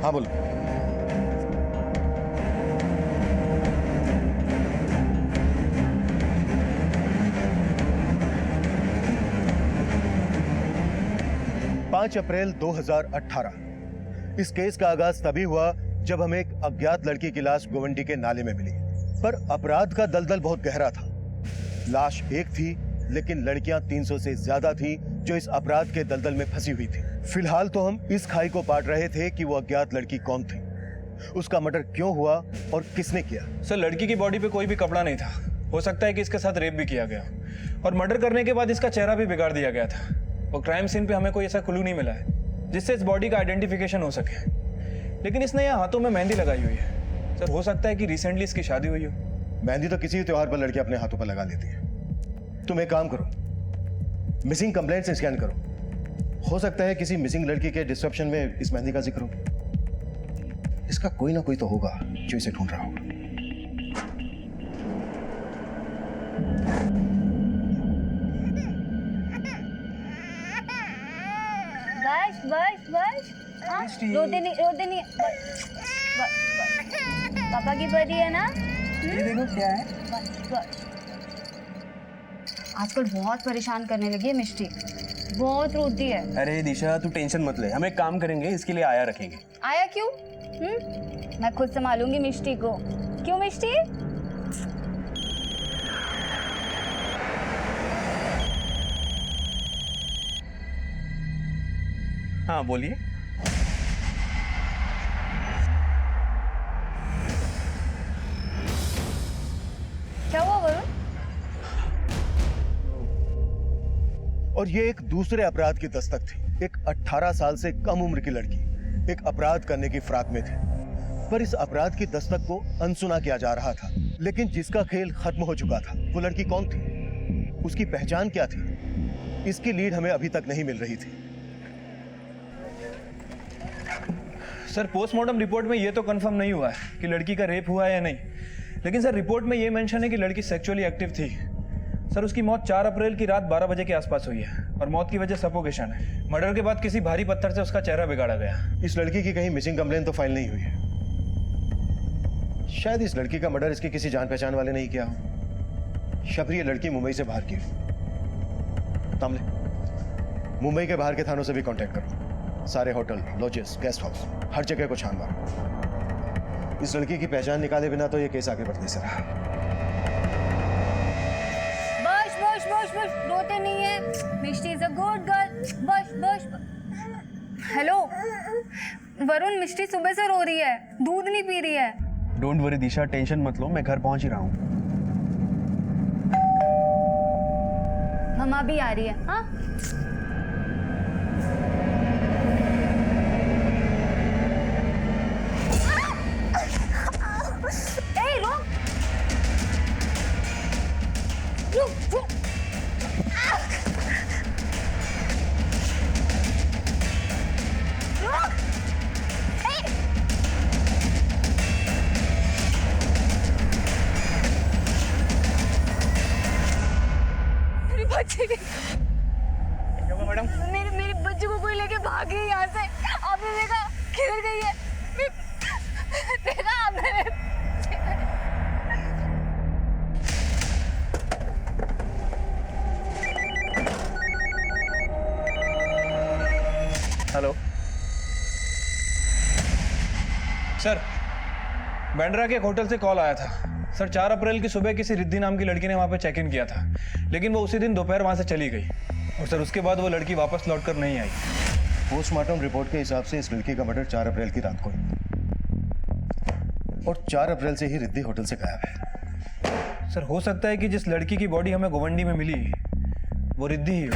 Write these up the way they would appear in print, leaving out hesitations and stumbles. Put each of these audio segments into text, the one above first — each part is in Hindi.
हाँ बोलो। पांच अप्रैल 2018 इस केस का आगाज तभी हुआ जब हमें एक अज्ञात लड़की की लाश गोवंडी के नाले में मिली। पर अपराध का दलदल बहुत गहरा था। लाश एक थी, लेकिन लड़कियां 300 से ज्यादा थी जो इस अपराध के दलदल में फंसी हुई थी। फिलहाल तो हम इस खाई को पाट रहे थे कि वो अज्ञात लड़की कौन थी, उसका मर्डर क्यों हुआ और किसने किया। सर, लड़की की बॉडी पे कोई भी कपड़ा नहीं था। हो सकता है कि इसके साथ रेप भी किया गया और मर्डर करने के बाद इसका चेहरा भी बिगाड़ दिया गया था। और क्राइम सीन पे हमें कोई ऐसा क्लू नहीं मिला है जिससे इस बॉडी का आइडेंटिफिकेशन हो सके। लेकिन इसने यहाँ हाथों में मेहंदी लगाई हुई है। सर, हो सकता है कि रिसेंटली इसकी शादी हुई हो। मेहंदी तो किसी भी त्योहार पर लड़की अपने हाथों पर लगा लेती है। तुम एक काम करो, मिसिंग कंप्लेंट्स स्कैन करो। हो सकता है किसी मिसिंग लड़की के डिस्क्रिप्शन में इस मेहंदी का जिक्र हो। इसका कोई ना कोई तो होगा जो इसे ढूंढ रहा होगा। बस बस बस, हाँ, रोते नहीं। पापा की परी है ना? ये देखो क्या है। बस। आजकल बहुत परेशान करने लगी है मिष्टी, बहुत रोती है। अरे दिशा, तू टेंशन मत ले, हम एक काम करेंगे, इसके लिए आया रखेंगे। आया क्यों? मैं खुद संभालूंगी मिष्टी को। क्यों मिष्टी? हाँ बोलिए। क्या हुआ वरुण? और ये एक दूसरे अपराध की दस्तक थी। एक 18 साल से कम उम्र की लड़की एक अपराध करने की फिराक में थी, पर इस अपराध की दस्तक को अनसुना किया जा रहा था। लेकिन जिसका खेल खत्म हो चुका था, वो लड़की कौन थी, उसकी पहचान क्या थी, इसकी लीड हमें अभी तक नहीं मिल रही थी। सर, पोस्टमार्टम रिपोर्ट में ये तो कंफर्म नहीं हुआ है कि लड़की का रेप हुआ है या नहीं। लेकिन सर, रिपोर्ट में ये मेंशन है कि लड़की सेक्सुअली एक्टिव थी। सर, उसकी मौत 4 अप्रैल की रात 12 बजे के आसपास हुई है और मौत की वजह सफोकेशन है। मर्डर के बाद किसी भारी पत्थर से उसका चेहरा बिगाड़ा गया। इस लड़की की कहीं मिसिंग कंप्लेन तो फाइल नहीं हुई है। शायद इस लड़की का मर्डर इसके किसी जान पहचान वाले नहीं किया हो। शबरी ये लड़की मुंबई से बाहर की हो। तामले, मुंबई के बाहर के थानों से भी कांटेक्ट करो। सारे होटल, लॉजेस, गेस्ट हाउस, हर जगह को छान मारो। इस लड़की की पहचान निकाले बिना तो ये केस आगे बढ़ने से रहा। बस रोते नहीं है। मिष्टी इज अ गुड गर्ल। बस। हेलो वरुण, मिष्टी सुबह से रो रही है, दूध नहीं पी रही है। डोंट वरी दिशा, टेंशन मत लो, मैं घर पहुंच ही रहा हूँ। मम्मा भी आ रही है। हाँ, रुक। मेरे बच्चे क्या हुआ मैडम? मेरे बच्चे को कोई लेके भाग गई यहाँ से। आपने देखा किधर गई है? देखा आपने? हेलो सर, बैंड्रा के एक होटल से कॉल आया था। सर, 4 अप्रैल की सुबह किसी रिद्धि नाम की लड़की ने वहां पे चेक इन किया था, लेकिन वो उसी दिन दोपहर वहां से चली गई और सर उसके बाद वो लड़की वापस लौटकर नहीं आई। पोस्टमार्टम रिपोर्ट के हिसाब से इस लड़की का मर्डर 4 अप्रैल की रात को और 4 अप्रैल से ही रिद्धि होटल से गायब है। सर, हो सकता है कि जिस लड़की की बॉडी हमें गोवंडी में मिली वो रिद्धि ही हो।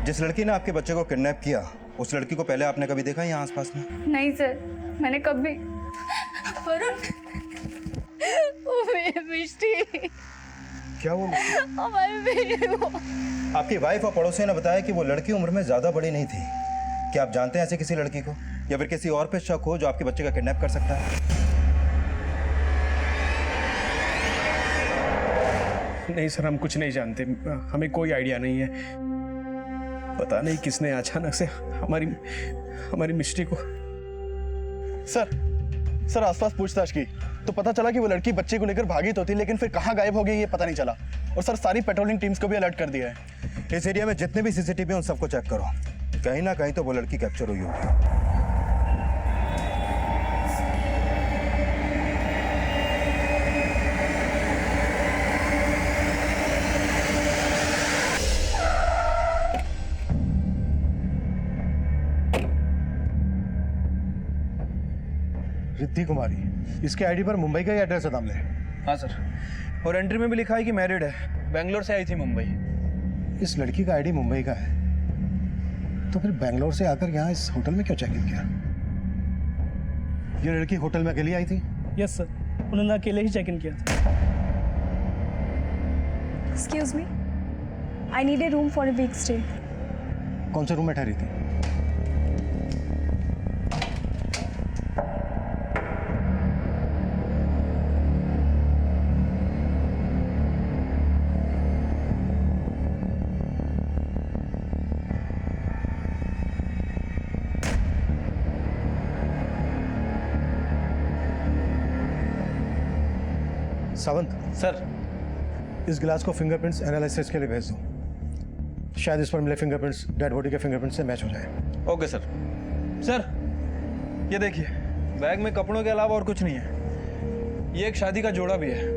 जिस लड़की ने आपके बच्चे को किडनैप किया, उस लड़की को पहले आपने कभी देखा यहाँ आसपास में? नहीं सर, मैंने कभी। वरुण, मिष्टी, क्या वो? हमारे बेटे को। आपकी वाइफ और पड़ोसियों ने बताया कि वो लड़की उम्र में ज्यादा बड़ी नहीं थी। क्या आप जानते हैं ऐसे किसी लड़की को, या फिर किसी और पे शक हो जो आपके बच्चे का किडनैप कर सकता है? नहीं सर, हम कुछ नहीं जानते, हमें कोई आइडिया नहीं है। पता नहीं किसने अचानक से हमारी मिस्टी को। सर आसपास पूछताछ की तो पता चला कि वो लड़की बच्चे को लेकर भागी तो थी, लेकिन फिर कहाँ गायब हो गई ये पता नहीं चला। और सर सारी पेट्रोलिंग टीम्स को भी अलर्ट कर दिया है। इस एरिया में जितने भी सीसीटीवी हैं उन सबको चेक करो, कहीं ना कहीं तो वो लड़की कैप्चर हुई होगी। रिद्धि कुमारी, इसके आईडी पर मुंबई का ही एड्रेस है दामले। हाँ सर, और एंट्री में भी लिखा है कि मैरिड है, बेंगलोर से आई थी मुंबई। इस लड़की का आईडी मुंबई का है, तो फिर बेंगलोर से आकर यहाँ इस होटल में क्यों चेक इन किया? ये लड़की होटल में अकेली आई थी? यस सर, उन्होंने अकेले ही चेक इन किया था। Excuse me, I need a room for a week stay. कौन से रूम में ठहरी थी? सावंत सर, इस गिलास को फिंगरप्रिंट्स एनालिसिस के लिए भेज दो। शायद इस पर मिले फिंगरप्रिंट्स डेड बॉडी के फिंगरप्रिंट्स से मैच हो जाए। Okay sir. सर, ये देखिए, बैग में कपड़ों के अलावा और कुछ नहीं है। ये एक शादी का जोड़ा भी है।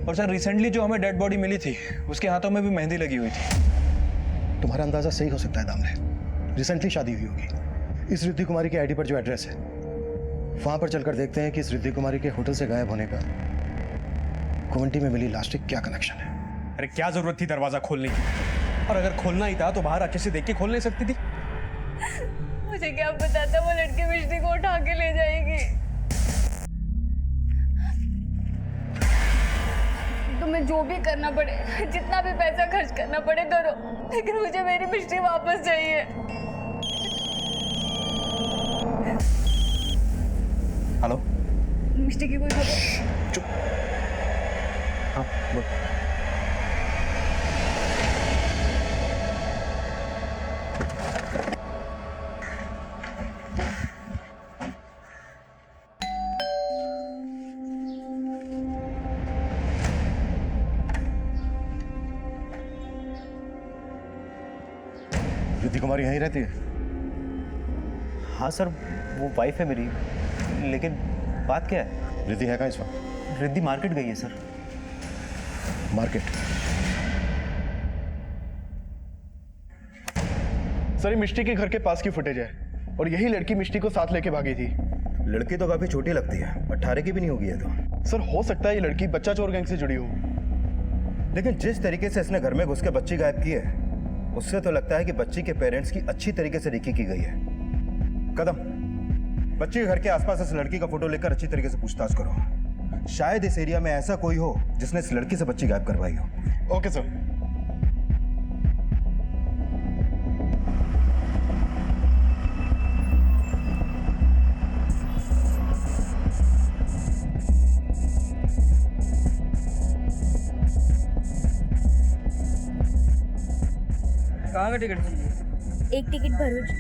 और सर, रिसेंटली जो हमें डेड बॉडी मिली थी, उसके हाथों में भी मेहंदी लगी हुई थी। तुम्हारा अंदाजा सही हो सकता है दामले, रिसेंटली शादी हुई होगी। इस रिद्धि कुमारी के आईडी पर जो एड्रेस है, वहां पर चलकर देखते हैं कि इस रिद्धि कुमारी के होटल से गायब होने का गुवाहाटी में मिली लास्ट का क्या कनेक्शन है। अरे क्या जरूरत थी दरवाजा खोलने की? और अगर खोलना ही था तो बाहर अच्छे से देख के खोल नहीं सकती थी? मुझे क्या पता था वो लड़की मिष्टी को उठा के ले जाएगी। तुम्हें जो भी करना पड़े, जितना भी पैसा खर्च करना पड़े करो, लेकिन मुझे मेरी मिष्टी वापस चाहिए। हेलो, मिष्टी की कोई खबर? चुप। हाँ बोल। रिद्धि कुमारी यहीं रहती है? हाँ सर, वो वाइफ है मेरी, लेकिन बात क्या है? रिद्धि है कहाँ इस वक्त? रिद्धि मार्केट गई है सर। मार्केट? सर, ये मिष्टी के घर के पास की फुटेज है और यही लड़की मिष्टी को साथ लेके भागी थी। लड़की तो काफी छोटी लगती है, 18 की भी नहीं होगी है तो। सर, हो सकता है ये लड़की बच्चा चोर गैंग से जुड़ी हो। लेकिन जिस तरीके से इसने घर में घुस के बच्ची गायब की है, उससे तो लगता है कि बच्ची के पेरेंट्स की अच्छी तरीके से रेकी की गई है। कदम, बच्ची के घर के आसपास इस लड़की का फोटो लेकर अच्छी तरीके से पूछताछ करो। शायद इस एरिया में ऐसा कोई हो जिसने इस लड़की से बच्ची गायब करवाई हो। Okay sir. कहाँ का टिकट चाहिए? एक टिकट भरूच।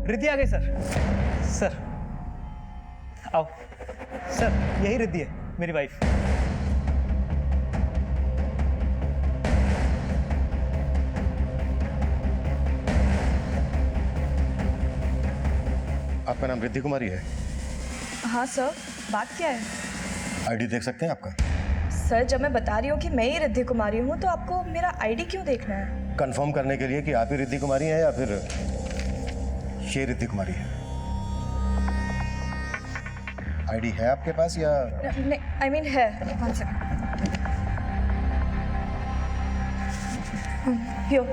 रिद्धि आ गई सर। सर आओ। सर, यही रिद्धि है, मेरी वाइफ। आपका नाम रिद्धि कुमारी है? हाँ सर, बात क्या है? आईडी देख सकते हैं आपका? सर, जब मैं बता रही हूँ कि मैं ही रिद्धि कुमारी हूँ तो आपको मेरा आईडी क्यों देखना है? कंफर्म करने के लिए कि आप ही रिद्धि कुमारी हैं या फिर ये रिद्धि कुमारी है। आईडी है आपके पास या? नहीं, आई मीन है। 1 सेकंड। यो।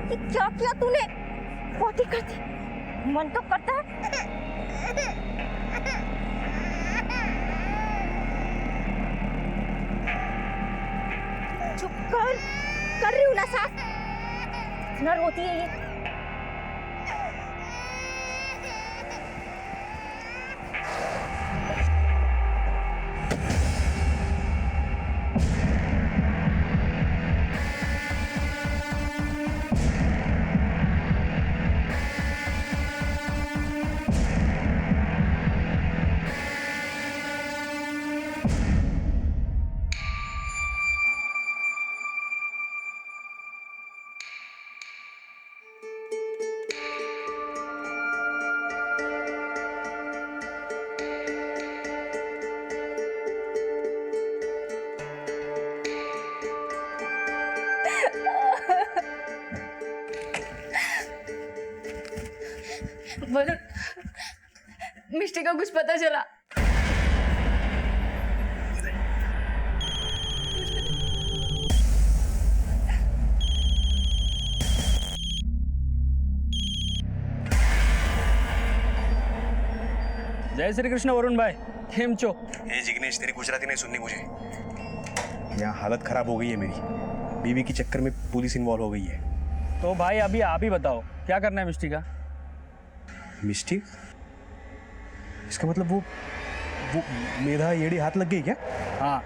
ये क्या किया तूने? बहुत ही करती, मन तो करता है। चुप कर रही हूँ ना सास। इतना रोती है ये। वरुण, मिष्टी का कुछ पता चला? जय श्री कृष्ण वरुण भाई, केम छो? ए जिग्नेश, तेरी गुजराती नहीं सुननी मुझे। यहाँ हालत खराब हो गई है मेरी। बीवी के चक्कर में पुलिस इन्वॉल्व हो गई है। तो भाई अभी आप ही बताओ क्या करना है मिष्टी का? मिष्टी? इसका मतलब वो मेधा येड़ी हाथ लग गई क्या? हाँ,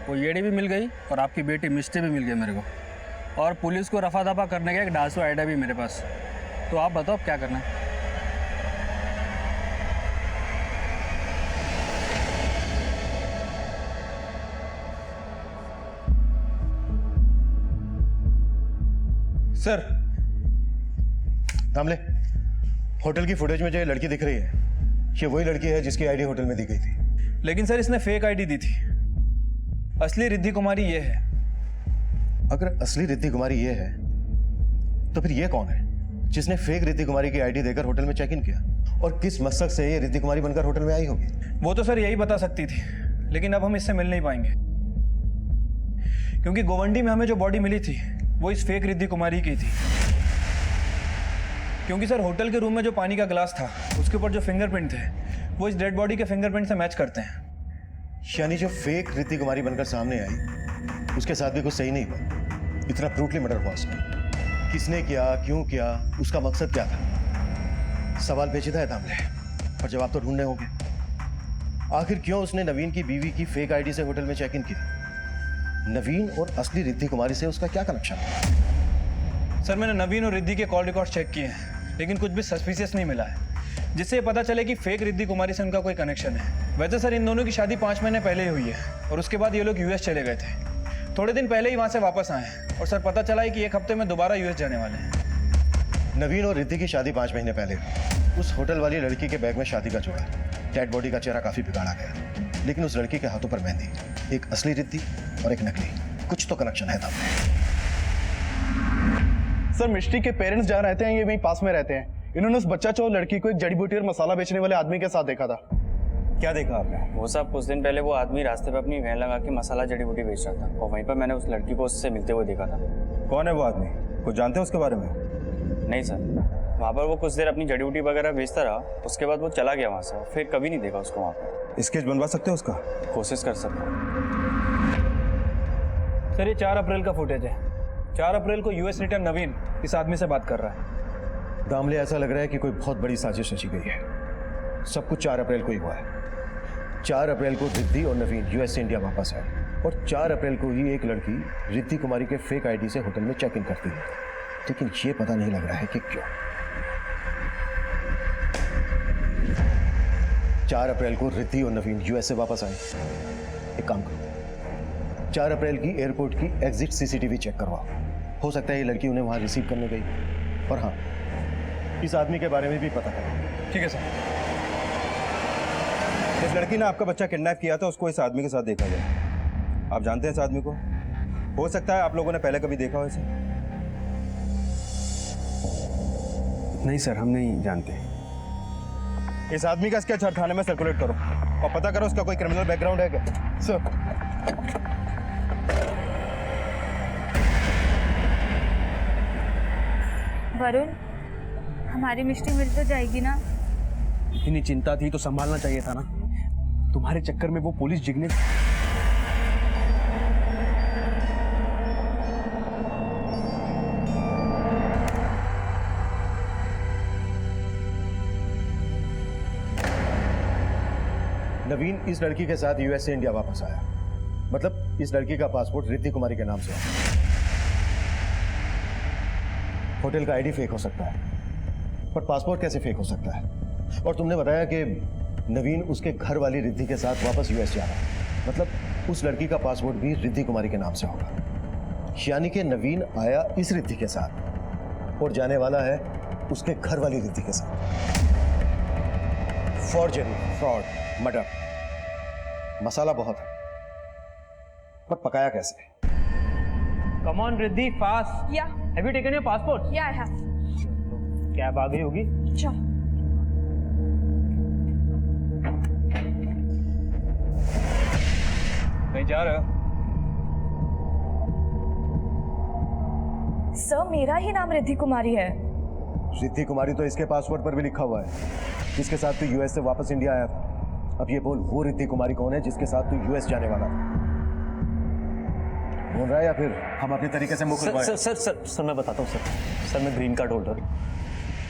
वो येड़ी भी मिल गई और आपकी बेटी मिष्टी भी मिल गई मेरे को। और पुलिस को रफा दफा करने का एक डांसो आइडिया भी मेरे पास। तो आप बताओ क्या करना है? सर, दामले, होटल की फुटेज में जो ये लड़की दिख रही है, ये वही लड़की है जिसकी आईडी होटल में दी गई थी। लेकिन सर इसने फेक आईडी दी थी। असली रिद्धि कुमारी ये है। अगर असली रिद्धि कुमारी ये है, तो फिर ये कौन है जिसने फेक रिद्धि कुमारी की आईडी देकर होटल में चेक इन किया? और किस मकसद से ये रिद्धि कुमारी बनकर होटल में आई होगी? वो तो सर यही बता सकती थी, लेकिन अब हम इससे मिल नहीं पाएंगे, क्योंकि गोवंडी में हमें जो बॉडी मिली थी वो इस फेक रिद्धि कुमारी की थी। क्योंकि सर होटल के रूम में जो पानी का गिलास था उसके ऊपर जो फिंगरप्रिंट थे वो इस डेड बॉडी के फिंगरप्रिंट से मैच करते हैं। यानी जो फेक रिद्धि कुमारी बनकर सामने आई, उसके साथ भी कुछ सही नहीं हुआ। इतना ब्रूटली मर्डर हुआ उसका। किसने किया, क्यों किया, उसका मकसद क्या था? सवाल पेचीदा है दामले, और जवाब तो ढूंढने होंगे। आखिर क्यों उसने नवीन की बीवी की फेक आईडी से होटल में चेक इन किया? नवीन और असली रिद्धि कुमारी से उसका क्या कनेक्शन है? सर मैंने नवीन और रिद्धि के कॉल रिकॉर्ड चेक किए हैं, लेकिन कुछ भी सस्पिशियस नहीं मिला है जिससे ये पता चले कि फेक रिद्धि कुमारी से उनका कोई कनेक्शन है। वैसे सर इन दोनों की शादी 5 महीने पहले ही हुई है और उसके बाद ये लोग यूएस चले गए थे। थोड़े दिन पहले ही वहाँ से वापस आए हैं और सर पता चला है कि 1 हफ्ते में दोबारा यूएस जाने वाले हैं। नवीन और रिद्धि की शादी 5 महीने पहले हुई। उस होटल वाली लड़की के बैग में शादी का जोड़ा, डेड बॉडी का चेहरा काफी बिगाड़ा गया, लेकिन उस लड़की के हाथों पर मेहंदी, एक असली रिद्धि और एक नकली। कुछ तो कनेक्शन है दामले। सर, मिष्टी के पेरेंट्स जहाँ रहते हैं ये वहीं पास में रहते हैं। इन्होंने उस बच्चा चोर लड़की को एक जड़ी बूटी और मसाला बेचने वाले आदमी के साथ देखा था। क्या देखा आपने? वो साहब, कुछ दिन पहले वो आदमी रास्ते पे अपनी वैन लगा के मसाला जड़ी बूटी बेच रहा था और वहीं पर मैंने उस लड़की को उससे मिलते हुए देखा था। कौन है वो आदमी? कुछ जानते हैं उसके बारे में? नहीं सर, वहाँ पर वो कुछ देर अपनी जड़ी बूटी वगैरह बेचता रहा, उसके बाद वो चला गया वहाँ से, फिर कभी नहीं देखा उसको वहाँ पर। स्केच बनवा सकते हो उसका? कोशिश कर सकता हूँ। सर ये 4 अप्रैल का फुटेज है। 4 अप्रैल को यूएस रिटर्न नवीन इस आदमी से बात कर रहा है। दामले, ऐसा लग रहा है कि कोई बहुत बड़ी साजिश रची गई है। सब कुछ 4 अप्रैल को ही हुआ है। 4 अप्रैल को रिद्धि और नवीन यूएस से इंडिया वापस आए और 4 अप्रैल को ही एक लड़की रिद्धि कुमारी के फेक आईडी से होटल में चेक इन करती है, लेकिन ये पता नहीं लग रहा है कि क्यों। 4 अप्रैल को रिद्धि और नवीन यूएस से वापस आए। एक काम करो, 4 अप्रैल की एयरपोर्ट की एग्जिट सीसीटीवी चेक करवाओ। हो सकता है ये लड़की उन्हें वहां रिसीव करने गई। और हाँ, इस आदमी के बारे में भी पता करो। ठीक है सर। इस लड़की ने आपका बच्चा किडनैप किया था, उसको इस आदमी के साथ देखा गया। आप जानते हैं इस आदमी को? हो सकता है आप लोगों ने पहले कभी देखा हो इसे। नहीं सर, हम नहीं जानते। इस आदमी का स्केच हर थाने में सर्कुलेट करो और पता करो उसका कोई क्रिमिनल बैकग्राउंड है क्या। सर, वरुण, हमारी मिष्टी मिल तो जाएगी ना? इतनी चिंता थी तो संभालना चाहिए था ना। तुम्हारे चक्कर में वो पुलिस जिग्नेश। नवीन इस लड़की के साथ यूएस से इंडिया वापस आया। मतलब इस लड़की का पासपोर्ट रिद्धि कुमारी के नाम से है। होटल का आईडी फेक हो सकता है, पर पासपोर्ट कैसे फेक हो सकता है? और तुमने बताया कि नवीन उसके घर वाली रिद्धि के साथ वापस यूएस जा रहा है। मतलब उस लड़की का पासपोर्ट भी रिद्धि कुमारी के नाम से होगा। यानी कि नवीन आया इस रिद्धि के साथ और जाने वाला है उसके घर वाली रिद्धि के साथ। फॉर्जरी, फ्रॉड, मर्डर, मसाला बहुत है, पर पकाया कैसे? Come on Riddhi, fast. या have you taken your passport? या आई हैव। कैब आ गई होगी। चल। कहीं जा रहे हो? सर, मेरा ही नाम रिद्धि कुमारी है। रिद्धि कुमारी तो इसके पासपोर्ट पर भी लिखा हुआ है, जिसके साथ तू यूएस से वापस इंडिया आया था। अब ये बोल, वो रिद्धि कुमारी कौन है जिसके साथ तू यूएस जाने वाला था? बोल रहा है या फिर हम अपने तरीके से मुंह खुलवाएं? सर मैं बताता हूँ सर मैं ग्रीन कार्ड होल्डर,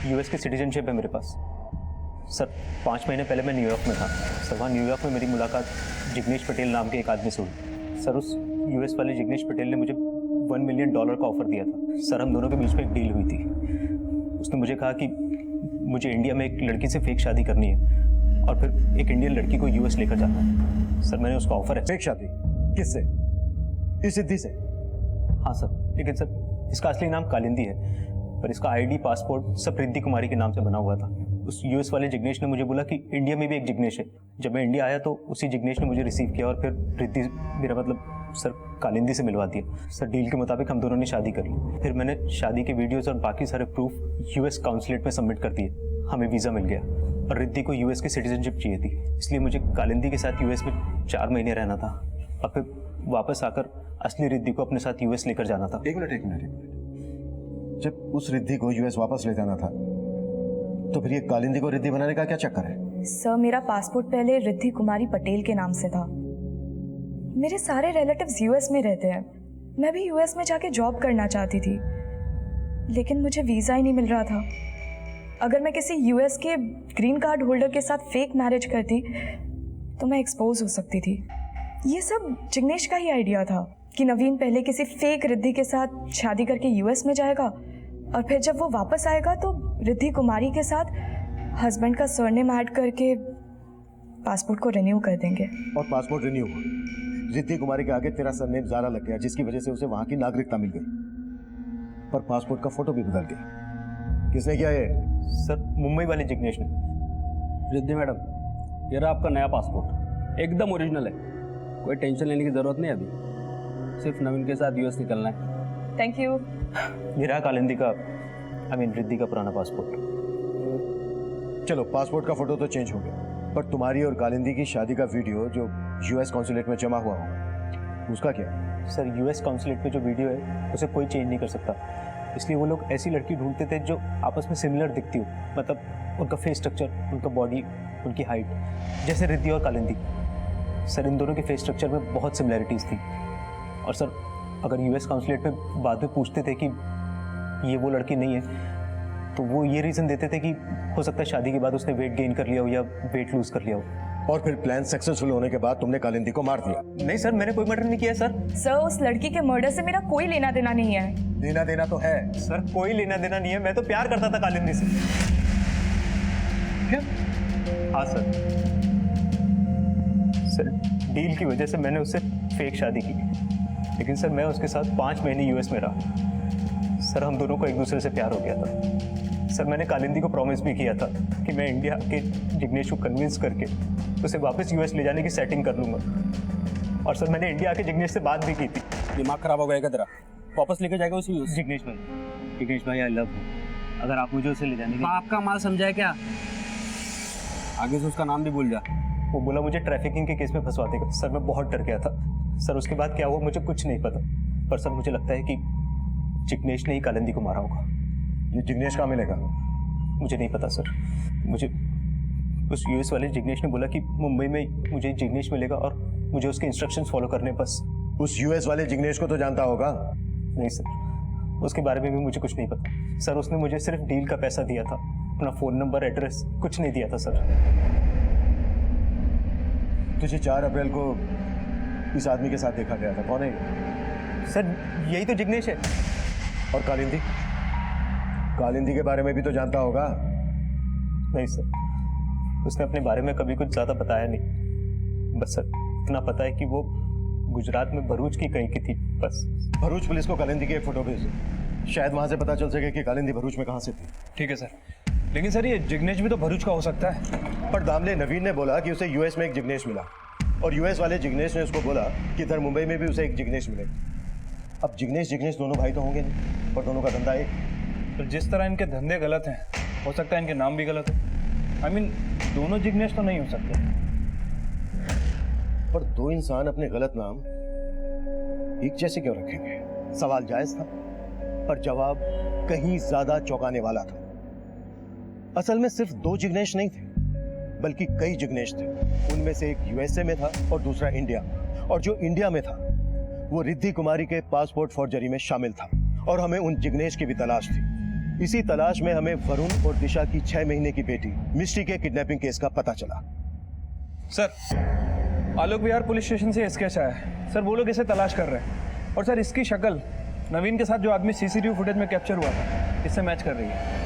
यूएस की सिटीजनशिप है मेरे पास। सर 5 महीने पहले मैं न्यूयॉर्क में था। सर वहाँ न्यूयॉर्क में मेरी मुलाकात जिग्नेश पटेल नाम के एक आदमी से हुई। सर उस यूएस वाले जिग्नेश पटेल ने मुझे $1 मिलियन का ऑफर दिया था। सर हम दोनों के बीच में एक डील हुई थी। उसने मुझे कहा कि मुझे इंडिया में एक लड़की से फेक शादी करनी है और फिर एक इंडियन लड़की को यूएस लेकर जाना है। सर मैंने उसका ऑफर है। फेक शादी? किससे? इस रिद्धि से? हाँ सर, लेकिन सर इसका असली नाम कालिंदी है, पर इसका आईडी पासपोर्ट सब रिद्धि कुमारी के नाम से बना हुआ था। उस यूएस वाले जिग्नेश ने मुझे बोला कि इंडिया में भी एक जिग्नेश है। जब मैं इंडिया आया तो उसी जिग्नेश ने मुझे रिसीव किया और फिर रिद्धि, मेरा मतलब सर कालिंदी से मिलवा दिया। सर डील के मुताबिक हम दोनों ने शादी कर ली। फिर मैंने शादी के वीडियोस और बाकी सारे प्रूफ यूएस काउंसलेट में सबमिट कर दिए। हमें वीज़ा मिल गया और रिद्धि को यूएस की सिटीजनशिप चाहिए थी, इसलिए मुझे कालिंदी के साथ यूएस में 4 महीने रहना था और फिर वापस आकर असली रिद्धि को अपने साथ यूएस लेकर जाना था। एक मिनट। जब उस रिद्धि को यूएस वापस ले जाना था तो फिर ये कालिंदी को रिद्धि बनाने का क्या चक्कर है? सर, मेरा पासपोर्ट पहले रिद्धि कुमारी पटेल के नाम से था। मेरे सारे रिलेटिव्स यूएस में रहते हैं। मैं भी यूएस में जाके जॉब करना चाहती थी, लेकिन मुझे वीज़ा ही नहीं मिल रहा था। अगर मैं किसी यूएस के ग्रीन कार्ड होल्डर के साथ फेक मैरिज करती तो मैं एक्सपोज हो सकती थी। ये सब जिग्नेश का ही आइडिया था कि नवीन पहले किसी फेक रिद्धि के साथ शादी करके यूएस में जाएगा और फिर जब वो वापस आएगा तो रिद्धि कुमारी के साथ हस्बैंड का सरनेम ऐड करके पासपोर्ट को रिन्यू कर देंगे। और पासपोर्ट रिन्यू हुआ, रिद्धि कुमारी के आगे तेरा सरनेम ज़ारा लग गया, जिसकी वजह से उसे वहां की नागरिकता मिल गई, पर पासपोर्ट का फोटो भी बदल गया। किसने किया ये? सर मुंबई वाले जिग्नेश ने। रिद्धि मैडम, ये रहा आपका नया पासपोर्ट, एकदम ओरिजिनल है। कोई टेंशन लेने की ज़रूरत नहीं अभी, सिर्फ नवीन के साथ यूएस निकलना है। Thank you. ये रहा कालिंदी का, रिद्धि का पुराना पासपोर्ट। चलो, पासपोर्ट का फोटो तो चेंज हो गया, पर तुम्हारी और कालिंदी की शादी का वीडियो जो यूएस कॉन्सुलेट में जमा हुआ होगा, उसका क्या? सर यूएस काउंसलेट में जो वीडियो है उसे कोई चेंज नहीं कर सकता, इसलिए वो लोग ऐसी लड़की ढूंढते थे जो आपस में सिमिलर दिखती हो, मतलब उनका फेस स्ट्रक्चर, उनका बॉडी, उनकी हाइट, जैसे रिद्धि और कालिंदी। सर इन दोनों के फेस स्ट्रक्चर में बहुत सिमिलैरिटीज़ थी। और सर अगर यूएस काउंसलेट में बाद में पूछते थे कि ये वो लड़की नहीं है, तो वो ये रीज़न देते थे कि हो सकता है शादी के बाद उसने वेट गेन कर लिया हो या वेट लूज कर लिया हो। और फिर प्लान सक्सेसफुल होने के बाद तुमने कालिंदी को मार दिया? नहीं सर, मैंने कोई मर्डर नहीं किया सर। सर, उस लड़की के मर्डर से मेरा कोई लेना देना नहीं है। लेना देना तो है सर, कोई लेना देना नहीं है। मैं तो प्यार करता था कालिंदी से। क्या? हाँ सर, डील की वजह से मैंने उससे फेक शादी की, लेकिन सर मैं उसके साथ 5 महीने यूएस में रहा। सर हम दोनों को एक दूसरे से प्यार हो गया था। सर मैंने कालिंदी को प्रॉमिस भी किया था कि मैं इंडिया के जिग्नेश को कन्विंस करके उसे वापस यूएस ले जाने की सेटिंग कर लूँगा। और सर मैंने इंडिया आके जिग्नेश से बात भी की थी। दिमाग खराब हो गया तेरा? वापस लेके जाएगा उसी यूएस? जिग्नेश भाई आई लव यू। अगर आप मुझे उसे ले जाने के... आपका माल समझा है क्या? आगे से उसका नाम भी भूल जा। वो बोला मुझे ट्रैफिकिंग के केस में फंसवा देगा। सर मैं बहुत डर गया था। सर उसके बाद क्या हुआ मुझे कुछ नहीं पता, पर सर मुझे लगता है कि जिग्नेश ने ही कालिंदी को मारा होगा, ये जिग्नेश कहाँ मिलेगा? मुझे नहीं पता सर। मुझे उस यूएस वाले जिग्नेश ने बोला कि मुंबई में मुझे जिग्नेश मिलेगा और मुझे उसके इंस्ट्रक्शंस फॉलो करने बस। उस यूएस वाले जिग्नेश को तो जानता होगा? नहीं सर, उसके बारे में भी मुझे कुछ नहीं पता सर। उसने मुझे सिर्फ डील का पैसा दिया था, अपना फ़ोन नंबर, एड्रेस कुछ नहीं दिया था सर। तुझे 4 अप्रैल को इस आदमी के साथ देखा गया था, कौन है ये? सर यही तो जिग्नेश है। और कालिंदी? कालिंदी के बारे में भी तो जानता होगा? नहीं सर, उसने अपने बारे में कभी कुछ ज़्यादा बताया नहीं। बस सर इतना पता है कि वो गुजरात में भरूच की कहीं की थी बस। भरूच पुलिस को कालिंदी की एक फोटो भेज दो, शायद वहां से पता चल सके कि कालिंदी भरूच में कहां से थी। ठीक है सर, लेकिन सर ये जिग्नेश भी तो भरूच का हो सकता है। पर दामले नवीन ने बोला कि उसे यूएस में एक जिग्नेश मिला और यूएस वाले जिग्नेश ने उसको बोला कि इधर मुंबई में भी उसे एक जिग्नेश मिलेगा। अब जिग्नेश जिग्नेश दोनों भाई तो होंगे नहीं, पर दोनों का धंधा एक। तो जिस तरह इनके धंधे गलत हैं, हो सकता है इनके नाम भी गलत हो। आई मीन दोनों जिग्नेश तो नहीं हो सकते। पर दो इंसान अपने गलत नाम एक जैसे क्यों रखेंगे? सवाल जायज था, पर जवाब कहीं ज्यादा चौंकाने वाला था। असल में सिर्फ 2 जिग्नेश नहीं थे, बल्कि कई जिग्नेश थे। उनमें से एक यूएसए में था और दूसरा इंडिया, और जो इंडिया में था वो रिद्धि कुमारी के पासपोर्ट फॉर्जरी में शामिल था। और हमें उन जिग्नेश की भी तलाश थी। इसी तलाश में हमें वरुण और दिशा की 6 महीने की बेटी मिष्टी के किडनैपिंग केस का पता चला। सर आलोक विहार पुलिस स्टेशन से स्केच आया है सर, वो लोग इसे तलाश कर रहे हैं। और सर इसकी शक्ल नवीन के साथ जो आदमी सीसीटीवी फुटेज में कैप्चर हुआ था इससे मैच कर रही है।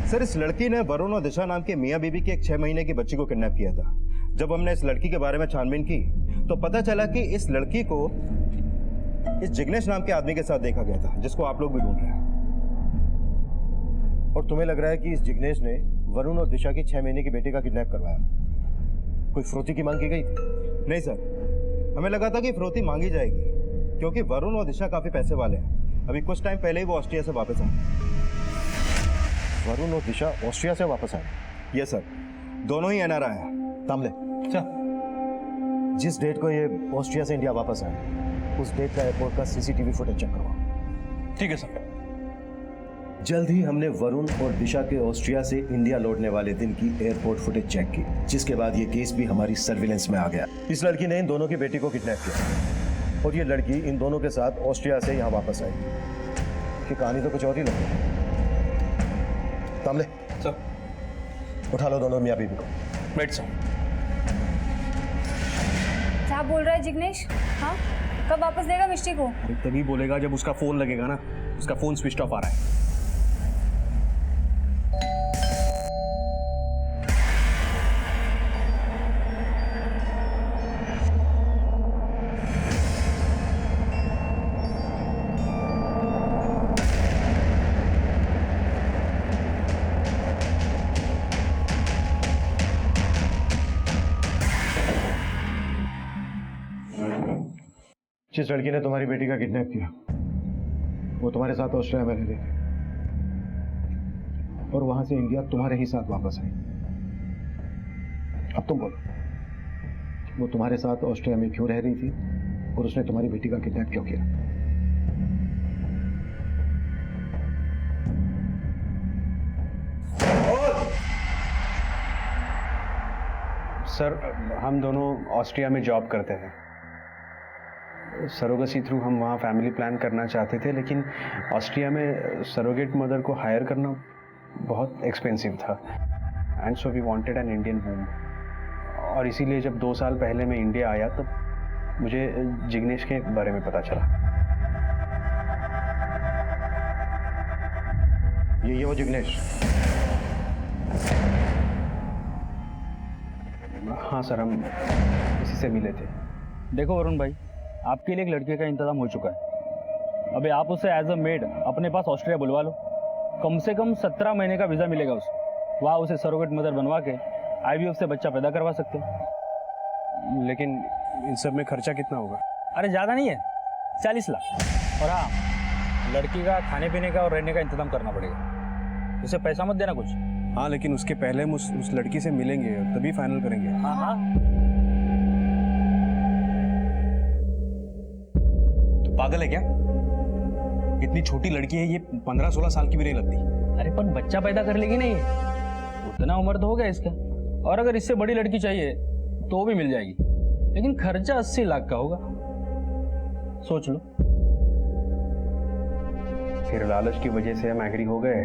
सर इस लड़की ने वरुण और दिशा नाम के मियां बीबी की एक 6 महीने की बच्ची को किडनैप किया था। जब हमने इस लड़की के बारे में छानबीन की तो पता चला कि इस लड़की को इस जिग्नेश नाम के आदमी के साथ देखा गया था, जिसको आप लोग भी ढूंढ रहे हैं। और तुम्हें लग रहा है कि इस जिग्नेश ने वरुण और दिशा की 6 महीने की बेटी का किडनैप करवाया? कोई फ्रोती की मांग की गई थी? नहीं सर, हमें लगा था कि फिरौती मांगी जाएगी क्योंकि वरुण और दिशा काफी पैसे वाले हैं। अभी कुछ टाइम पहले ही वो ऑस्ट्रिया से वापस आए। वरुण और दिशा ऑस्ट्रिया से वापस आए? यस सर, दोनों ही एनआरआई हैं। तामले, जिस डेट को ये ऑस्ट्रिया से इंडिया वापस आए उस डेट का एयरपोर्ट का सीसीटीवी फुटेज चेक करवाओ। ठीक है सर। जल्द ही हमने वरुण और दिशा के ऑस्ट्रिया से इंडिया लौटने वाले दिन की एयरपोर्ट फुटेज चेक की, जिसके बाद ये केस भी हमारी सर्विलेंस में आ गया। इस लड़की ने इन दोनों की बेटी को किडनैप किया और ये लड़की इन दोनों के साथ ऑस्ट्रिया से यहाँ वापस आई। कि कहानी तो कुछ और ही लगी। तामले सर, उठा लो दोनों मियाँ बीबी को। बैठ सर। क्या बोल रहा है जिग्नेश? हाँ, कब वापस देगा मिष्टी को? तभी बोलेगा जब उसका फोन लगेगा ना। उसका फोन स्विच ऑफ आ रहा है। जिस लड़की ने तुम्हारी बेटी का किडनैप किया वो तुम्हारे साथ ऑस्ट्रेलिया में रह रही थी और वहां से इंडिया तुम्हारे ही साथ वापस आई। अब तुम बोलो, वो तुम्हारे साथ ऑस्ट्रेलिया में क्यों रह रही थी और उसने तुम्हारी बेटी का किडनैप क्यों किया? सर हम दोनों ऑस्ट्रिया में जॉब करते हैं। सरोगेसी थ्रू हम वहाँ फैमिली प्लान करना चाहते थे, लेकिन ऑस्ट्रिया में सरोगेट मदर को हायर करना बहुत एक्सपेंसिव था। And so we wanted an Indian womb. और इसीलिए जब 2 साल पहले मैं इंडिया आया तब मुझे जिग्नेश के बारे में पता चला। ये वो जिग्नेश? हाँ सर, हम इसी से मिले थे। देखो वरुण भाई, आपके लिए एक लड़के का इंतजाम हो चुका है। अभी आप उसे एज अ मेड अपने पास ऑस्ट्रिया बुलवा लो। कम से कम 17 महीने का वीज़ा मिलेगा उसको। वहाँ उसे सरोगेट मदर बनवा के IVF से बच्चा पैदा करवा सकते हैं। लेकिन इन सब में खर्चा कितना होगा? अरे ज़्यादा नहीं है, 40 लाख। और हाँ, लड़की का खाने पीने का और रहने का इंतजाम करना पड़ेगा। उसे पैसा मत देना कुछ। हाँ, लेकिन उसके पहले हम उस लड़की से मिलेंगे तभी फाइनल करेंगे। हाँ हाँ। पागल है क्या? इतनी छोटी लड़की है ये, 15-16 साल की भी नहीं लगती। अरे पर बच्चा पैदा कर लेगी नहीं, उतना उम्र तो हो गया इसका। और अगर इससे बड़ी लड़की चाहिए तो भी मिल जाएगी, लेकिन खर्चा 80 लाख का होगा, सोच लो। फिर लालच की वजह से हम एग्री हो गए।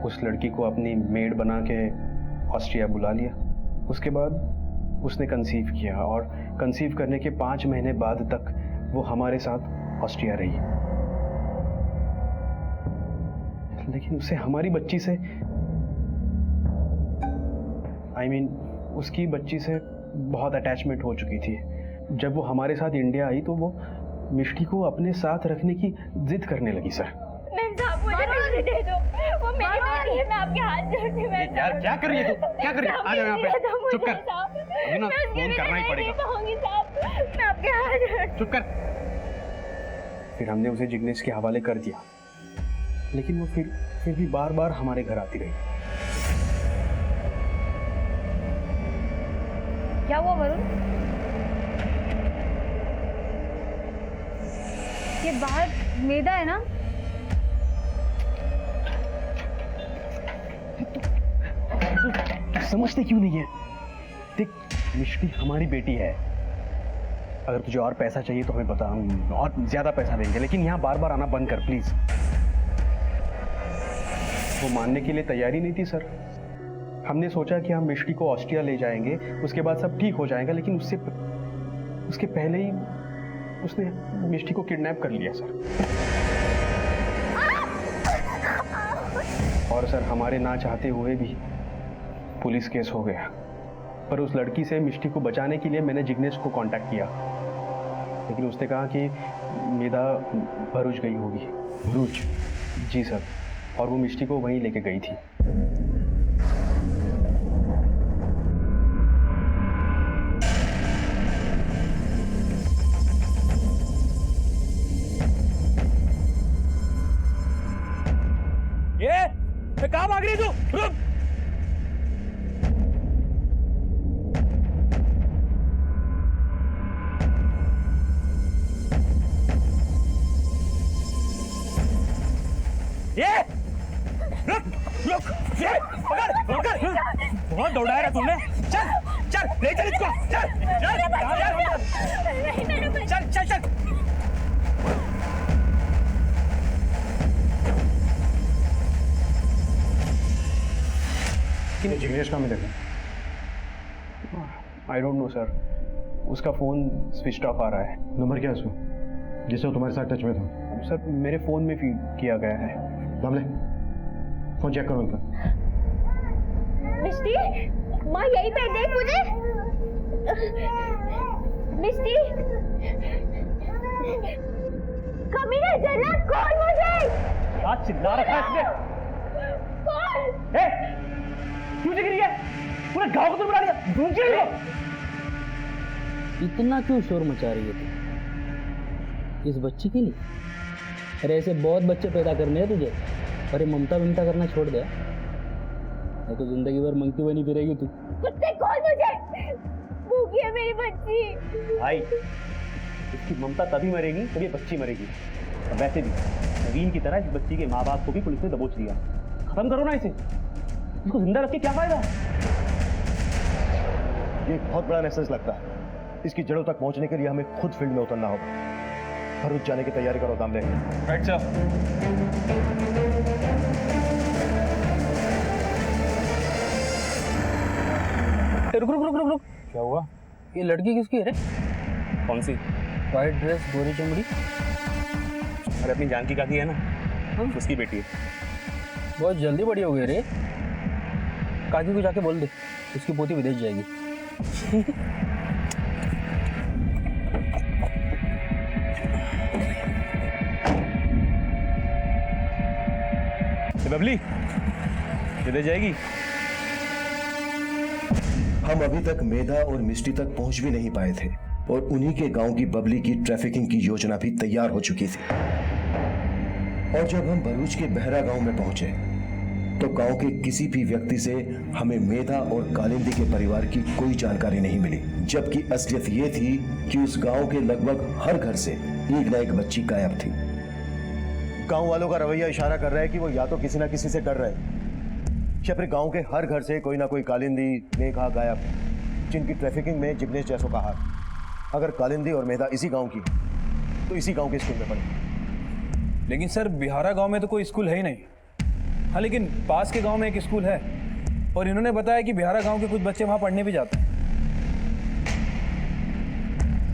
उस लड़की को अपनी मेड बना के ऑस्ट्रिया बुला लिया। उसके बाद उसने कंसीव किया और कंसीव करने के 5 महीने बाद तक वो हमारे साथ ऑस्ट्रिया रही। लेकिन उसे हमारी बच्ची से उसकी बच्ची से बहुत अटैचमेंट हो चुकी थी। जब वो हमारे साथ इंडिया आई तो वो मिष्टी को अपने साथ रखने की जिद करने लगी। सर मुझे मिष्टी दे दो, वो मेरी बेटी है, मैं आपके हाथ जोड़ती हूँ। यार क्या कर रही है तू? क्या कर रही है? आ जाओ यहाँ पे। चुप कर, अभी ना फोन करना ही पड़ेगा। मैं आपके हाथ जोड़ती। चुप कर। फिर हमने उसे जिग्नेश के हवाले कर दिया, लेकिन वो फिर भी बार बार हमारे घर आती रही। क्या हुआ वरुण? ये बाहर मेदा है ना? समझते क्यों नहीं है? देख, मिष्टी हमारी बेटी है। अगर तुझे और पैसा चाहिए तो हमें बता, हम और ज्यादा पैसा देंगे, लेकिन यहाँ बार बार आना बंद कर प्लीज। वो मानने के लिए तैयारी नहीं थी सर। हमने सोचा कि हम मिष्टी को ऑस्ट्रिया ले जाएंगे, उसके बाद सब ठीक हो जाएगा, लेकिन उसके पहले ही उसने मिष्टी को किडनैप कर लिया सर। और सर हमारे ना चाहते हुए भी पुलिस केस हो गया। पर उस लड़की से मिष्टी को बचाने के लिए मैंने जिग्नेश को कांटेक्ट किया, लेकिन उसने कहा कि मेदा भरूच गई होगी। भरूच? जी सर, और वो मिष्टी को वहीं लेके गई थी। ये कहाँ भाग रही तू? रुक! ये रुक रुक, ये पकड़ पकड़, बहुत दौड़ाया है तुमने। चल चल ले चल इसको, चल चल चल चल चल। जिग्नेश का मैं देखा। आई डोंट नो सर, उसका फोन स्विच ऑफ आ रहा है। नंबर क्या है उसमें जिससे वो तुम्हारे साथ टच में था? सर मेरे फोन में फीड किया गया है। मामले फोन चेक करो उनका। मिष्टी, माँ यहीं पे देख मुझे। मिष्टी, कमीने जन्नत कौन मुझे? क्या चिल्ला रखा है इसने? कौन? क्यों गिरी है? पूरे गांव को तो बुला दिया। ढूंढ के लो। इतना क्यों शोर मचा रही है तू इस बच्ची के लिए? अरे ऐसे बहुत बच्चे पैदा करने हैं तुझे। अरे ममता विमता करना छोड़ दे, नहीं तो जिंदगी भर मंकी बनी फिरेगी तू। कुत्ते कौन मुझे? भूखी है मेरी बच्ची। भाई, इसकी ममता तभी मरेगी जब ये बच्ची मरेगी। और वैसे भी नवीन की तरह इस बच्ची के माँ बाप को भी पुलिस ने दबोच लिया। खत्म करो ना इसे, इसको जिंदा रख के क्या फायदा? ये एक बहुत बड़ा मैसेज लगता है। इसकी जड़ों तक पहुंचने के लिए हमें खुद फील्ड में उतरना होगा। भरूच जाने की तैयारी करो दामले। Right sir. रुक रुक रुक रुक रुक। क्या हुआ? ये लड़की किसकी है रे? कौन सी? वाइट ड्रेस, गोरी चमड़ी। अरे अपनी जानकी काकी है ना, उसकी बेटी है। बहुत जल्दी बड़ी हो गई रे। काकी को जाके बोल दे, उसकी पोती विदेश जाएगी। बबली विदेश जाएगी। हम अभी तक मेधा और मिष्टी तक पहुंच भी नहीं पाए थे और उन्हीं के गांव की बबली की ट्रैफिकिंग की योजना भी तैयार हो चुकी थी। और जब हम भरूच के बहरा गांव में पहुंचे तो गांव के किसी भी व्यक्ति से हमें मेधा और कालिंदी के परिवार की कोई जानकारी नहीं मिली, जबकि असलियत ये थी कि उस गांव के लगभग हर घर से एक न एक बच्ची गायब थी। गांव वालों का रवैया इशारा कर रहा है कि वो या तो किसी ना किसी से डर रहे हैं या फिर गांव के हर घर से कोई ना कोई कालिंदी, मेघा गायब, जिनकी ट्रैफिकिंग में जिग्नेश जैसों का हाथ। अगर कालिंदी और मेधा इसी गांव की तो इसी गांव के स्कूल में पढ़े। लेकिन सर बिहारा गांव में तो कोई स्कूल है ही नहीं। हाँ, लेकिन पास के गांव में एक स्कूल है और इन्होंने बताया कि बिहारा गांव के कुछ बच्चे वहां पढ़ने भी जाते हैं।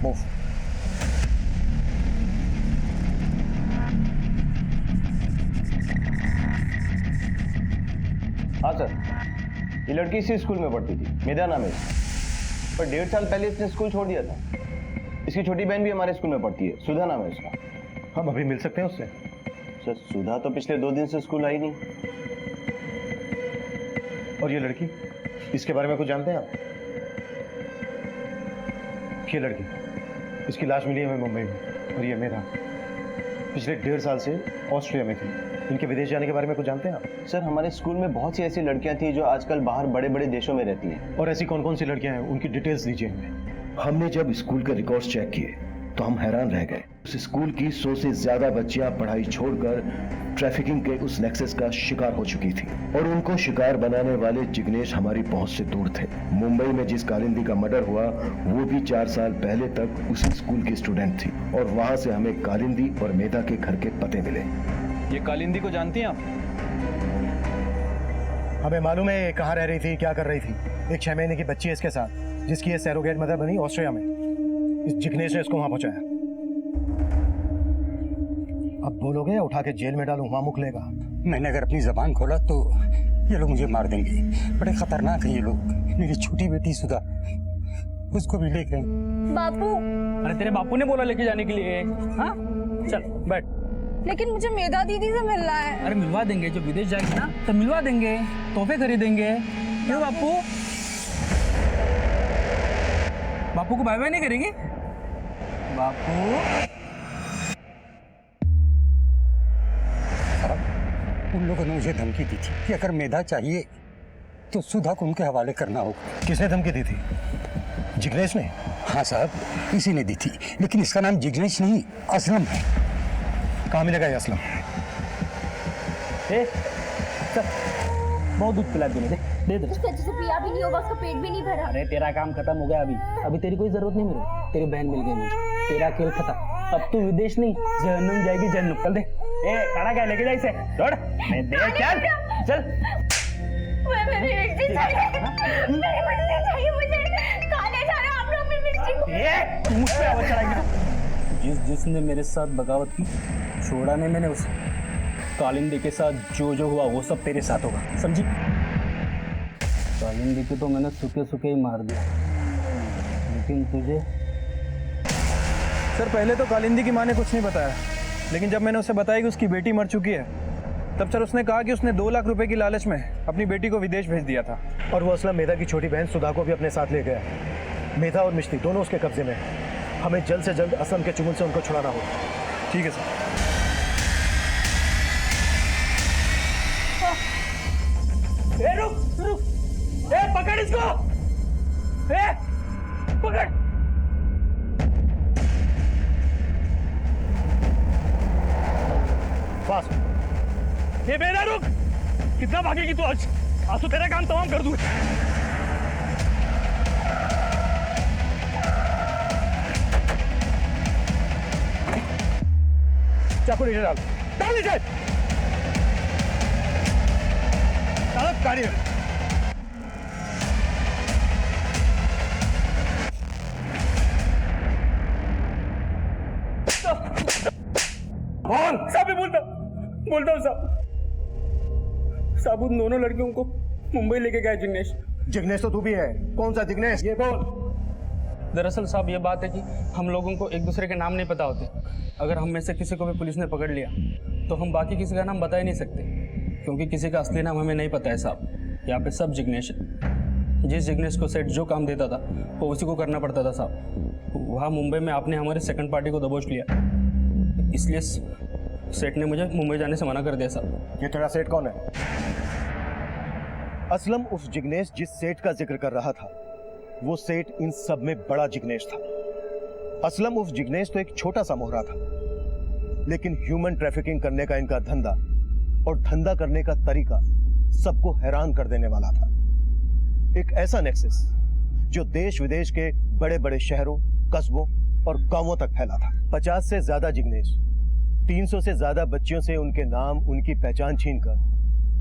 मूव। हाँ सर, ये लड़की इसी स्कूल में पढ़ती थी, मेधा नाम है इसका। पर 1.5 साल पहले इसने स्कूल छोड़ दिया था। इसकी छोटी बहन भी हमारे स्कूल में पढ़ती है, सुधा नाम है इसका। हम अभी मिल सकते हैं उससे? सर सुधा तो पिछले 2 दिन से स्कूल आई नहीं। और ये लड़की, इसके बारे में कुछ जानते हैं आप? ये लड़की, इसकी लाश मिली हमें मुंबई में। और ये मेधा पिछले 1.5 साल से ऑस्ट्रिया में थी। इनके विदेश जाने के बारे में कुछ जानते हैं आप? सर हमारे स्कूल में बहुत सी ऐसी लड़कियां थी जो आजकल बाहर बड़े बड़े देशों में रहती हैं। और ऐसी कौन कौन सी लड़कियां हैं, उनकी डिटेल्स दीजिए हमें। हमने जब स्कूल के रिकॉर्ड्स चेक किए तो हम हैरान रह गए। उस स्कूल की 100 से ज्यादा बच्चियां पढ़ाई छोड़कर ट्रैफिकिंग के उस नेक्सस का शिकार हो चुकी थी और उनको शिकार बनाने वाले जिग्नेश हमारी पहुंच से दूर थे। मुंबई में जिस कालिंदी का मर्डर हुआ वो भी 4 साल पहले तक उसी स्कूल की स्टूडेंट थी और वहां से हमें कालिंदी और मेधा के घर के पते मिले। ये कालिंदी को जानती हैं आप? हमें मालूम है ये कहाँ रह रही थी, क्या कर रही थी। एक 6 महीने की बच्ची है इसके साथ, जिसकी ये सैरोगेट मदर बनी ऑस्ट्रिया में। इस जिग्नेश ने इसको वहां पहुंचाया। अब बोलोगे या उठा के जेल में डालूं, वहां मुख लेगा। मैंने अगर अपनी जबान खोला तो ये लोग मुझे मार देंगे। बड़े खतरनाक हैं ये लोग। मेरी छोटी बेटी सुधा, उसको भी ले गए। बापू, अरे तेरे बापू ने बोला लेके जाने के लिए। हाँ चल बैठ। लेकिन मुझे मेधा दीदी से मिलना है। अरे मिलवा देंगे, जब विदेश जाएगी ना तो मिलवा देंगे, तोहफे खरीदेंगे। क्यों बापू? बापू को बाय बाय नहीं करेंगे? बापू उन लोगों ने मुझे धमकी दी थी कि अगर मेधा चाहिए तो सुधा को उनके हवाले करना होगा। किसने धमकी दी थी? जिग्नेश ने? हाँ साहब, इसी ने दी थी, लेकिन इसका नाम जिग्नेश नहीं असलम है। कहाँ मिलेगा ये असलम? बहुत दूध पिला दे दे उसको अच्छे से पिया भी नहीं होगा, उसका पेट भी नहीं भरा। अरे तेरा काम खत्म हो गया अभी तेरी कोई जरूरत नहीं मेरे। तेरी बहन मिल गई मुझे, तेरा खेल खत्म। अब तू विदेश नहीं जहन्नुम जाएगी, जहन्नुम। चल दे। ए खड़ा क्या लेके जा इसे, दौड़। मैं दे चल चल। मेरी मिर्ची चाहिए, मेरी मिर्ची चाहिए मुझे। खाने जा रहे हो आप लोग मेरी मिर्ची को। ये तू मुझ पे आवाज चढ़ाएगी। जिसने मेरे साथ बगावत की, छोड़ा नहीं मैंने उसे। कालिंदी के साथ जो हुआ वो सब तेरे साथ होगा, समझी? कालिंदी को तो मैंने सूखे सूखे ही मार दिया, लेकिन तुझे? सर पहले तो कालिंदी की माँ ने कुछ नहीं बताया, लेकिन जब मैंने उसे बताया कि उसकी बेटी मर चुकी है, तब सर उसने कहा कि उसने 2 लाख रुपए की लालच में अपनी बेटी को विदेश भेज दिया था। और वो असलम मेधा की छोटी बहन सुधा को भी अपने साथ ले गया। मेधा और मिश्ती दोनों उसके कब्जे में। हमें जल्द से जल्द असलम के चुंगल से उनको छुड़ाना होगा। ठीक है सर। रुक रुक, पकड़ इसको, पकड़। फास्ट। ये बेटा रुक, कितना भागेगी तू? आज तो तेरा काम तमाम कर दूं। चाकू नीचे डाल, डाल नीचे। गाड़ी में। बोल साहब, बोलता हूँ साहब उन दोनों लड़कियों को मुंबई लेके गया जिग्नेश। जिग्नेश तो तू भी है। कौन सा जिग्नेश, ये बोल। दरअसल साहब ये बात है कि हम लोगों को एक दूसरे के नाम नहीं पता होते। अगर हम में से किसी को भी पुलिस ने पकड़ लिया तो हम बाकी किसी का नाम बता ही नहीं सकते, क्योंकि किसी का असली नाम हमें नहीं पता है साहब। यहाँ पे सब जिग्नेश है। जिस जिग्नेश को सेठ जो काम देता था वो उसी को करना पड़ता था साहब। वहाँ मुंबई में आपने हमारे सेकंड पार्टी को दबोच लिया, इसलिए सेठ ने मुझे मुंबई जाने से मना कर दिया साहब। ये तेरा सेठ कौन है? असलम उस जिग्नेश जिस सेठ का जिक्र कर रहा था, वो सेठ इन सब में बड़ा जिग्नेश था। असलम उस जिग्नेश तो एक छोटा सा मोहरा था, लेकिन ह्यूमन ट्रैफिकिंग करने का इनका धंधा और धंधा करने का तरीका सबको हैरान कर देने वाला था। एक ऐसा नेक्सस जो देश विदेश के बड़े बड़े शहरों, कस्बों और गांवों तक फैला था। 50 से ज्यादा जिग्नेश 300 से ज्यादा बच्चियों से उनके नाम, उनकी पहचान छीनकर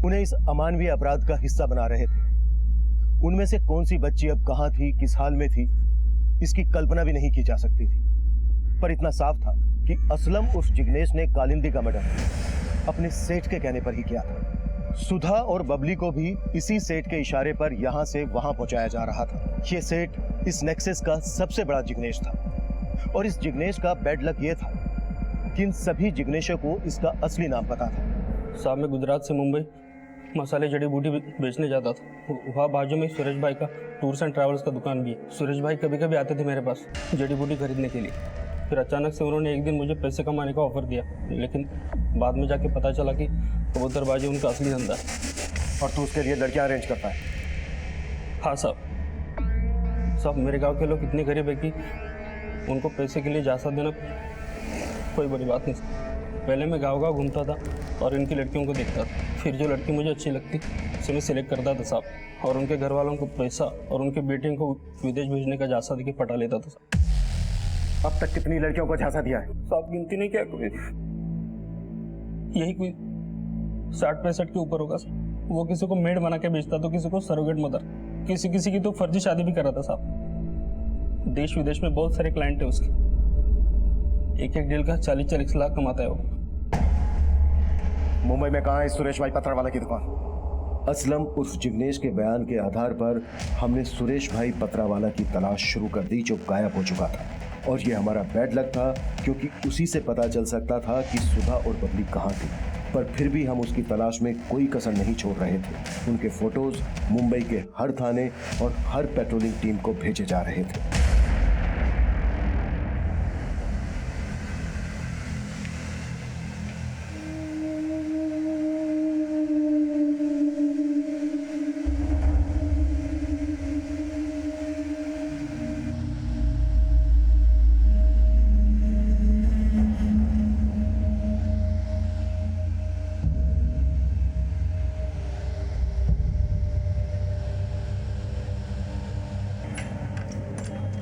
उन्हें इस अमानवीय अपराध का हिस्सा बना रहे थे। उनमें से कौन सी बच्ची अब कहां थी, किस हाल में थी, इसकी कल्पना भी नहीं की जा सकती थी। पर इतना साफ था कि असलम उस जिग्नेश ने कालिंदी का मर्डर अपने सेठ के कहने पर ही किया था। सुधा और बबली को भी इसी सेठ के इशारे पर यहां से वहां पहुंचाया जा रहा था। यह सेठ इस नेक्सस का सबसे बड़ा जिग्नेश था, और इस जिग्नेश का बैड लक यह था कि इन सभी जिग्नेशों को इसका असली नाम पता था। साहब मैं गुजरात से मुंबई मसाले जड़ी बूटी बेचने जाता था। वहाँ बाजू में सुरेश भाई का टूर्स एंड ट्रैवल्स का दुकान भी है। सुरेश भाई कभी कभी आते थे मेरे पास जड़ी बूटी खरीदने के लिए। फिर अचानक से उन्होंने एक दिन मुझे पैसे कमाने का ऑफर दिया, लेकिन बाद में जाके पता चला कि कबूतरबाजी उनका असली धंधा है। और तू उसके लिए लड़कियां अरेंज करता है? हाँ साहब, मेरे गांव के लोग इतने गरीब है कि उनको पैसे के लिए जासा देना कोई बड़ी बात नहीं। पहले मैं गाँव घूमता था और इनकी लड़कियों को देखता था। फिर जो लड़की मुझे अच्छी लगती उसे मैं सिलेक्ट करता था साहब, और उनके घर वालों को पैसा और उनके बेटे को विदेश भेजने का जासा देके पटा लेता था साहब। अब तक कितनी लड़कियों को झांसा दिया है? साहब गिनती नहीं क्या, यही कोई 60-65 के ऊपर होगा साहब। वो किसी को मेड बना के बेचता तो किसी को सरोगेट मदर, किसी की तो फर्जी शादी भी कर रहा था साहब। देश विदेश में बहुत सारे क्लाइंट है उसके, एक डील का 40-40 लाख कमाता है वो। मुंबई में कहाँ है सुरेश भाई पत्रवाला की दुकान? असलम उर्फ जिग्नेश के बयान के आधार पर हमने सुरेश भाई पत्रावाला की तलाश शुरू कर दी, जो गायब हो चुका था। और ये हमारा बैड लक था, क्योंकि उसी से पता चल सकता था कि सुधा और बबली कहाँ थी। पर फिर भी हम उसकी तलाश में कोई कसर नहीं छोड़ रहे थे। उनके फोटोज मुंबई के हर थाने और हर पेट्रोलिंग टीम को भेजे जा रहे थे।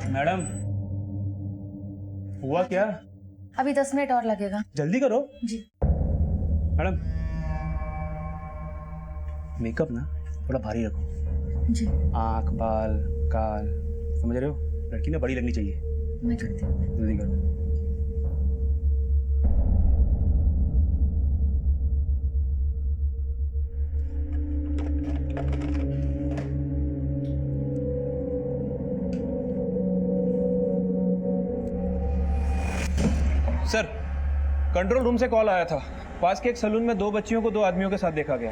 मैडम, हुआ क्या? अभी 10 मिनट और लगेगा। जल्दी करो जी। मैडम, मेकअप ना थोड़ा भारी रखो जी। आंख, बाल, काल, समझ रहे हो? लड़की ना बड़ी लगनी चाहिए। मैं करती हूँ। जल्दी करो। सर, कंट्रोल रूम से कॉल आया था। पास के एक सलून में 2 बच्चियों को 2 आदमियों के साथ देखा गया।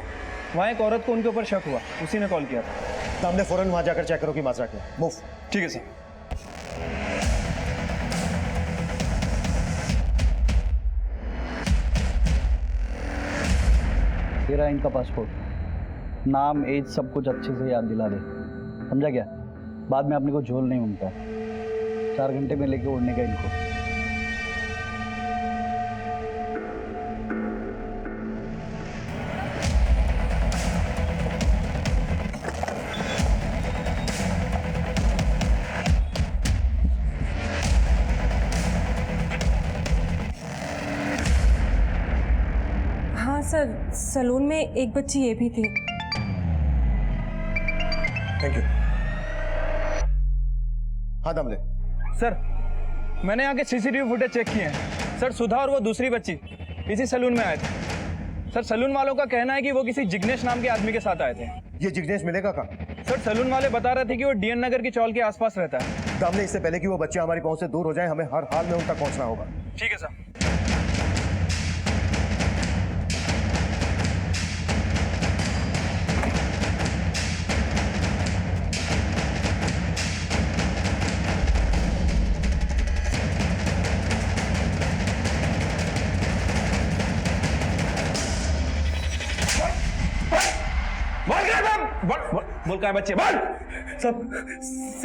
वहाँ एक औरत को उनके ऊपर शक हुआ, उसी ने कॉल किया था। तो हमने फौरन वहां जाकर चेक करो कि माजरा क्या। मूव। ठीक है सर। तेरा इनका पासपोर्ट, नाम, एज सब कुछ अच्छे से याद दिला दे, समझा क्या? बाद में अपने को झोल नहीं उनका। 4 घंटे में लेके उड़ने का इनको। हाँ सर, सलून में एक बच्ची ये भी थी। Thank you. हाँ दमले। सर, मैंने यहाँ के सीसीटीवी फुटेज चेक किए हैं। सर, सुधा और वो दूसरी बच्ची इसी सलून में आए थे। सर, सलून वालों का कहना है कि वो किसी जिग्नेश नाम के आदमी के साथ आए थे। ये जिग्नेश मिलेगा कहाँ? सर, सलून वाले बता रहे थे कि वो डीएन नगर की चौल के आसपास रहता है। दमले, इससे पहले कि वो बच्चे हमारी पहुंच से दूर हो जाएं, हमें हर हाल में उन तक पहुंचना होगा। ठीक है सर। बोल कहाँ है बच्चे, बोल। सब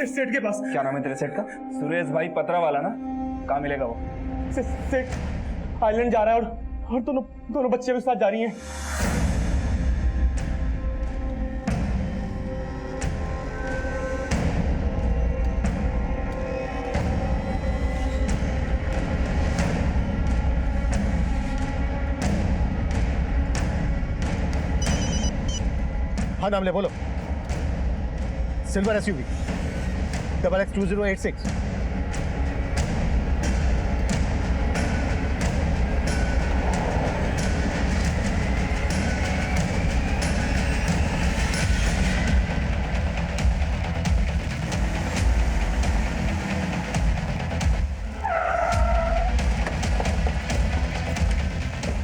सेठ के पास। क्या नाम है तेरे सेठ का? सुरेश भाई पतरा वाला ना? कहाँ मिलेगा वो? सेठ आइलैंड जा रहा है और दोनों बच्चे भी साथ जा रही हैं। हाँ नाम ले, बोलो। Silver SUV XX2086।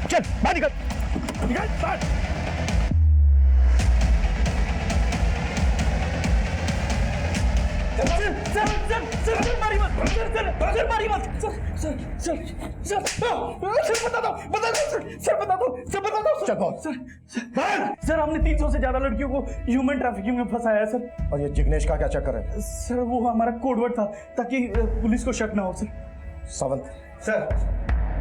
चल बाहर निकल, निकल बाहर। सर हमने 300 से ज्यादा लड़कियों को ह्यूमन ट्रैफिकिंग में फंसाया है सर। और ये जिग्नेश का क्या चक्कर है? सर वो हमारा कोडवर्ड था ताकि पुलिस को शक ना हो sir. Sawant sir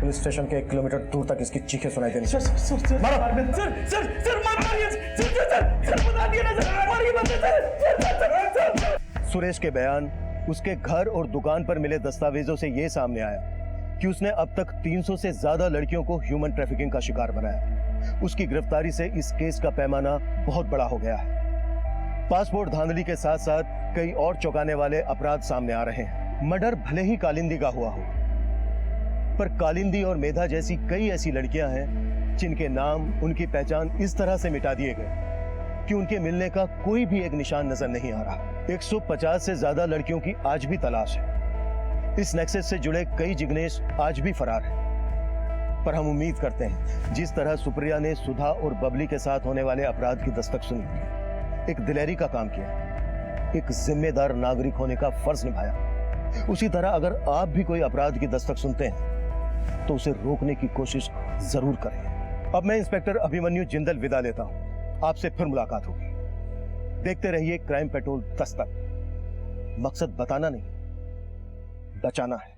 police station के 1 किलोमीटर दूर तक इसकी चीखें सुनाई देनी। सर सर सर सर मत मारिए सर बता दिया ना सर, मारिए मत सर। सुरेश के बयान, उसके घर और दुकान पर मिले दस्तावेजों से यह सामने आया कि उसने अब तक 300 से ज्यादा लड़कियों को ह्यूमन ट्रैफिकिंग का शिकार बनाया। उसकी गिरफ्तारी से इस केस का पैमाना बहुत बड़ा हो गया है। पासपोर्ट धांधली के साथ साथ कई और चौंकाने वाले अपराध सामने आ रहे हैं। मर्डर भले ही कालिंदी का हुआ हो, पर कालिंदी और मेधा जैसी कई ऐसी लड़कियां हैं जिनके नाम, उनकी पहचान इस तरह से मिटा दिए गए कि उनके मिलने का कोई भी एक निशान नजर नहीं आ रहा। 150 से ज्यादा लड़कियों की आज भी तलाश है। इस नेक्सस से जुड़े कई जिग्नेश आज भी फरार हैं। पर हम उम्मीद करते हैं जिस तरह सुप्रिया ने सुधा और बबली के साथ होने वाले अपराध की दस्तक सुनी, एक दिलेरी का काम किया, एक जिम्मेदार नागरिक होने का फर्ज निभाया, उसी तरह अगर आप भी कोई अपराध की दस्तक सुनते हैं तो उसे रोकने की कोशिश जरूर करें। अब मैं इंस्पेक्टर अभिमन्यु जिंदल विदा लेता हूं। आपसे फिर मुलाकात होगी। देखते रहिए क्राइम पेट्रोल दस्तक। मकसद बताना नहीं, बचाना है।